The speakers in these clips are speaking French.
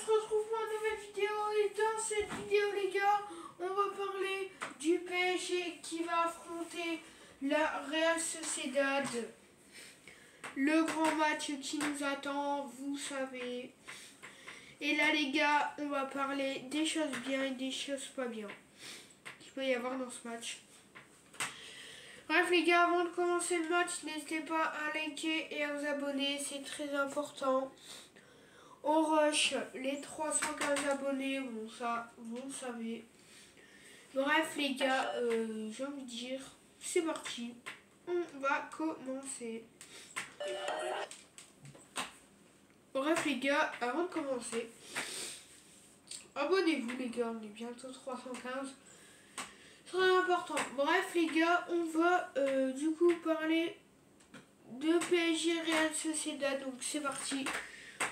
se retrouve pour une nouvelle vidéo et dans cette vidéo les gars, on va parler du PSG qui va affronter la Real Sociedad. Le grand match qui nous attend, vous savez. Et là les gars, on va parler des choses bien et des choses pas bien qu'il peut y avoir dans ce match. Bref les gars, avant de commencer le match, n'hésitez pas à liker et à vous abonner, c'est très important. On rush les 315 abonnés, bon ça, vous le savez. Bref les gars, j'ai envie de dire, c'est parti. On va commencer. Bref les gars, avant de commencer, abonnez-vous les gars, on est bientôt 315. Très important. Bref les gars, on va du coup parler de PSG Real Sociedad, donc c'est parti.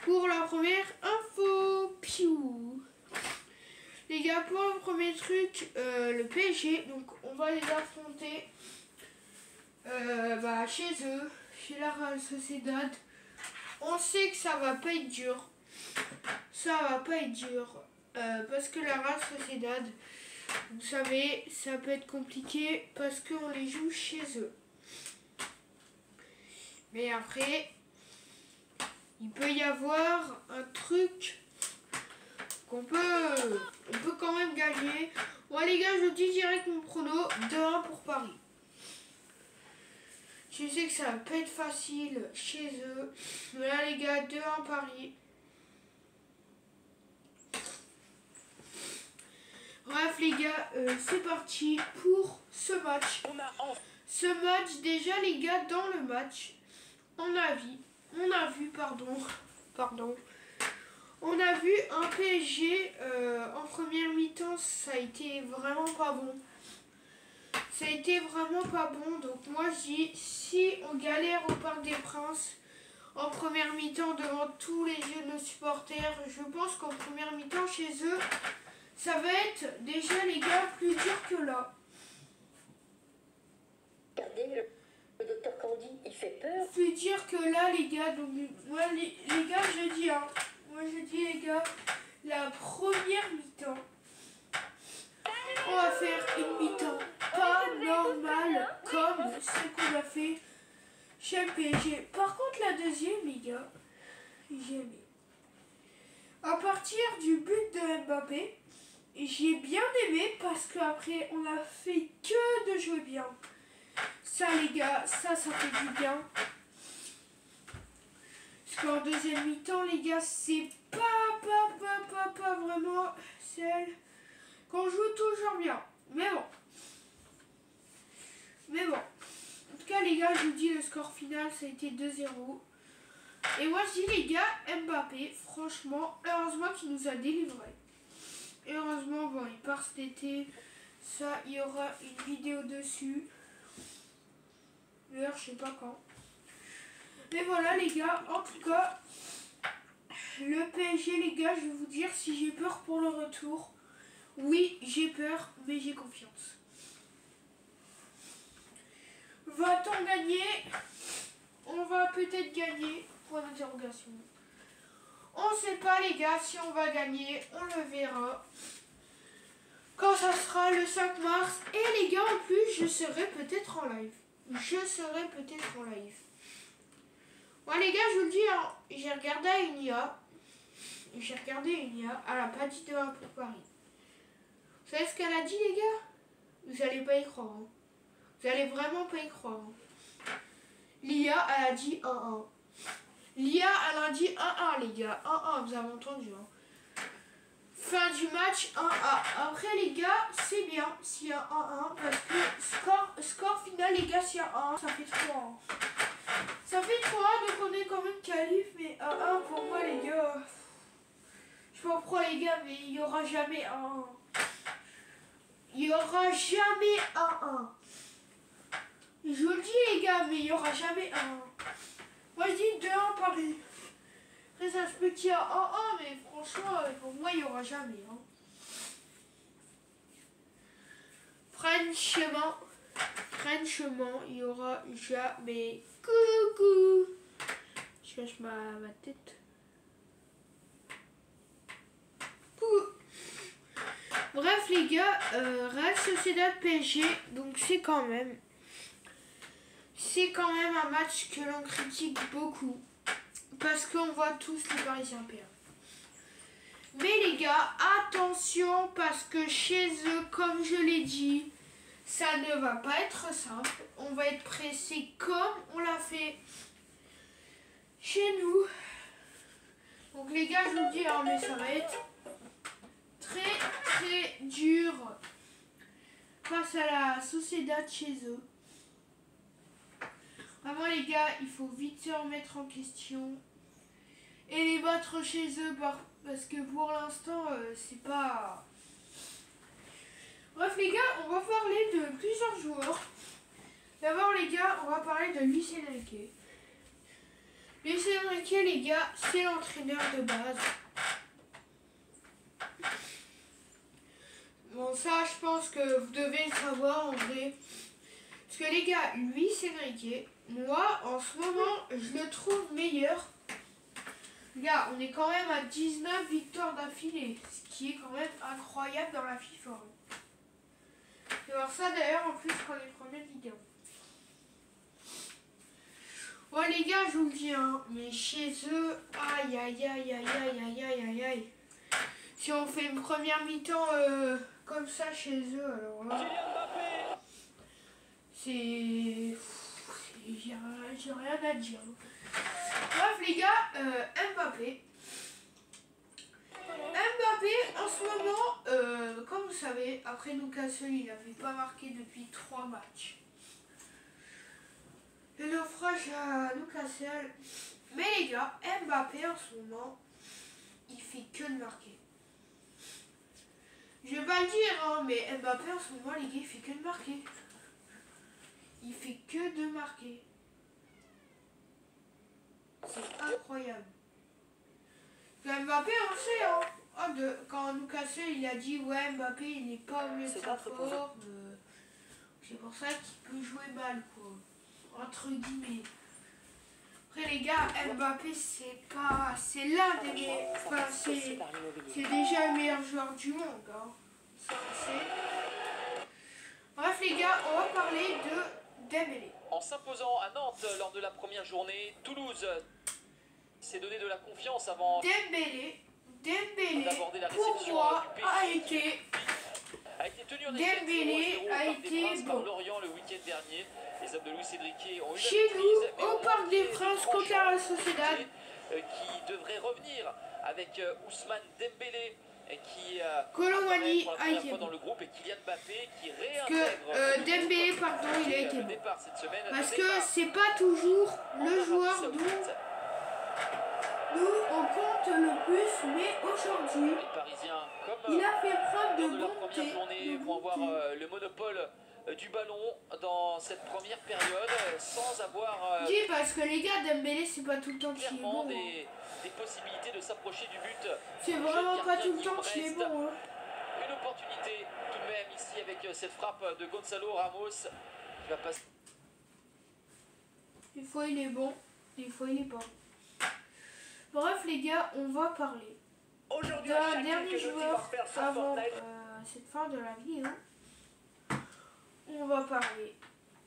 Pour la première info, piou. Les gars, pour le premier truc, le PSG, donc on va les affronter chez eux, chez la Real Sociedad. On sait que ça va pas être dur. Ça va pas être dur. Parce que la Real Sociedad, vous savez, ça peut être compliqué parce qu'on les joue chez eux. Mais après, il peut y avoir un truc qu'on peut quand même gagner. Bon les gars, je dis direct mon prono, 2-1 pour Paris. Je sais que ça va pas être facile chez eux. Mais là les gars, 2-1 Paris. Bref les gars, c'est parti pour ce match. Ce match, déjà les gars, dans le match, on a vu, on a vu un PSG en première mi-temps, ça a été vraiment pas bon. Ça a été vraiment pas bon, donc moi je dis, si on galère au Parc des Princes en première mi-temps devant tous les yeux de nos supporters, je pense qu'en première mi-temps chez eux, ça va être déjà les gars plus dur que là. Regardez, le docteur Candy, il fait peur. Plus dur que là les gars, donc moi les gars je dis les gars, la première mi-temps, on va faire une mi-temps pas normale comme ce qu'on a fait chez le PSG. Par contre la deuxième les gars, j'ai aimé. À partir du but de Mbappé, j'ai bien aimé parce qu'après on a fait que de jouer bien. Ça les gars, ça fait du bien. Parce qu'en deuxième mi-temps les gars, c'est pas vraiment celle qu'on joue toujours bien. Mais bon. En tout cas les gars, je vous dis le score final, ça a été 2-0. Et moi je dis les gars, Mbappé, franchement, heureusement qu'il nous a délivré. Et heureusement, bon, il part cet été. Ça, il y aura une vidéo dessus. D'ailleurs, je sais pas quand. Mais voilà les gars, en tout cas, le PSG les gars, je vais vous dire si j'ai peur pour le retour. Oui, j'ai peur, mais j'ai confiance. Va-t-on gagner? On va peut-être gagner, point d'interrogation. On sait pas les gars si on va gagner, on le verra quand ça sera le 5 mars. Et les gars, en plus, je serai peut-être en live. Ouais les gars, je vous le dis, hein, j'ai regardé une IA. Elle a pas dit 2-1 pour Paris. Vous savez ce qu'elle a dit les gars? Vous allez pas y croire. Hein. Vous allez vraiment pas y croire. Hein. L'IA, elle a dit 1-1. L'IA, elle a dit 1-1 les gars. 1-1, vous avez entendu. Hein. Fin du match 1-1. Après les gars, c'est bien s'il y a 1-1. Parce que score final les gars, s'il y a 1-1, ça fait 3. Ça fait 3, donc on est quand même qualif, mais 1-1 pour moi les gars. Je sais pas pourquoi les gars, mais il n'y aura jamais 1-1. Il n'y aura jamais 1-1. Je vous le dis les gars, mais il n'y aura jamais 1-1. Moi je dis 2-1 Paris. Après ça se peut qu'il y a 1-1, mais franchement, pour moi il n'y aura jamais. Hein. Franchement, il n'y aura jamais. Coucou. Je cache ma tête. Bref les gars, Real Sociedad PSG, donc c'est quand même un match que l'on critique beaucoup. Parce qu'on voit tous les Parisiens perdre. Mais les gars, attention parce que chez eux, comme je l'ai dit, ça ne va pas être simple. On va être pressé comme on l'a fait chez nous. Donc les gars, je vous le dis, hein, mais ça va être très dur face à la Sociedad chez eux. Vraiment les gars, il faut vite se remettre en question et les battre chez eux parce que pour l'instant, c'est pas... Bref les gars, on va parler de plusieurs joueurs. D'abord les gars, on va parler de Luis Enrique. Luis Enrique les gars, c'est l'entraîneur de base. Bon ça je pense que vous devez le savoir en vrai. Parce que les gars, Luis Enrique, moi en ce moment je le trouve meilleur. Les gars, on est quand même à 19 victoires d'affilée. Ce qui est quand même incroyable dans la FIFA. Et voir ça d'ailleurs en plus quand les premières vidéos. Ouais les gars, je vous le dis, hein, mais chez eux, aïe. Si on fait une première mi-temps comme ça chez eux, alors là, j'ai rien à dire. Bref les gars, Mbappé, en ce moment, comme vous savez, après Newcastle, il n'avait pas marqué depuis 3 matchs. Le naufrage à Newcastle. Mais les gars, Mbappé en ce moment, il fait que de marquer. Je vais pas le dire, hein, mais Mbappé en ce moment, les gars, il fait que de marquer. Il fait que de marquer. C'est incroyable. Mbappé, on sait, hein. Quand Newcastle, il a dit, ouais, Mbappé, il n'est pas au mieux de sa forme. C'est pour ça qu'il peut jouer mal, quoi. Entre guillemets. Après les gars, Mbappé c'est l'un des meilleurs, enfin c'est déjà le meilleur joueur du monde, hein. Ça on sait. Bref les gars, on va parler de Dembélé. En s'imposant à Nantes lors de la première journée, Toulouse s'est donné de la confiance avant Dembélé d'aborder la pour réception moi du PSG. a été tenu en Dembélé a été par bon. Lorient le week-end dernier. Les hommes de Luis Enrique ont eu Chez nous, au Parc des Princes contre la Sociedad, qui devrait revenir avec Ousmane Dembélé qui Colomani pour la a première été fois bon. dans le groupe et Kylian Mbappé qui Parce réintègre que Dembélé, pardon, il a été le bon. départ cette semaine. Parce que c'est pas toujours le joueur dont nous on compte le plus, mais aujourd'hui, Les Parisiens, comme il a fait preuve de lors de la première bonté. journée, vont avoir le monopole du ballon dans cette première période sans avoir Oui, parce que les gars, Dembélé, c'est pas tout le temps qu'il est clairement bon. des possibilités de s'approcher du but. C'est Le vraiment jeune pas gardien tout le temps qu'il est Guillaume bon. reste. Une opportunité tout de même ici avec cette frappe de Gonzalo Ramos qui va passer. Des fois il est bon, des fois il est pas. Bref les gars, on va parler d'un dernier joueur avant cette fin de la vidéo. On va parler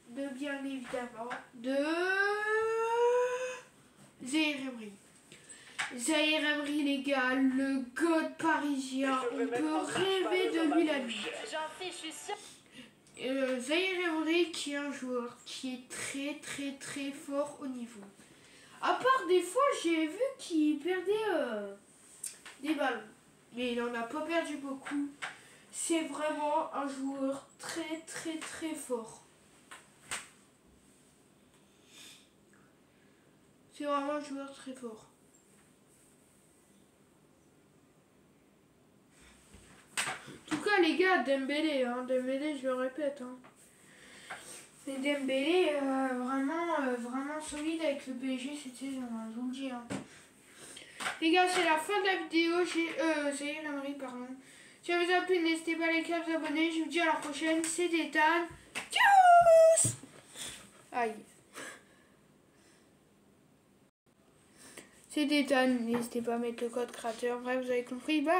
de bien évidemment de Zaïre Emery. Zaïre Emery les gars, le god parisien, on peut rêver de lui la nuit. Zaïre Emery qui est un joueur qui est très fort au niveau. À part des fois j'ai vu qu'il perdait des ballons, mais il en a pas perdu beaucoup. C'est vraiment un joueur très fort. C'est vraiment un joueur très fort. En tout cas les gars, Dembélé, Dembélé je le répète. C'est Dembélé vraiment solide avec le PSG cette saison, je vous le dis. Les gars, c'est la fin de la vidéo. C'est Emery, pardon. Si ça vous a plu, n'hésitez pas à liker, à vous abonner. Je vous dis à la prochaine. C'était Tan. Tchuss. Aïe. C'était Tan. N'hésitez pas à mettre le code créateur. Bref, vous avez compris. Bye.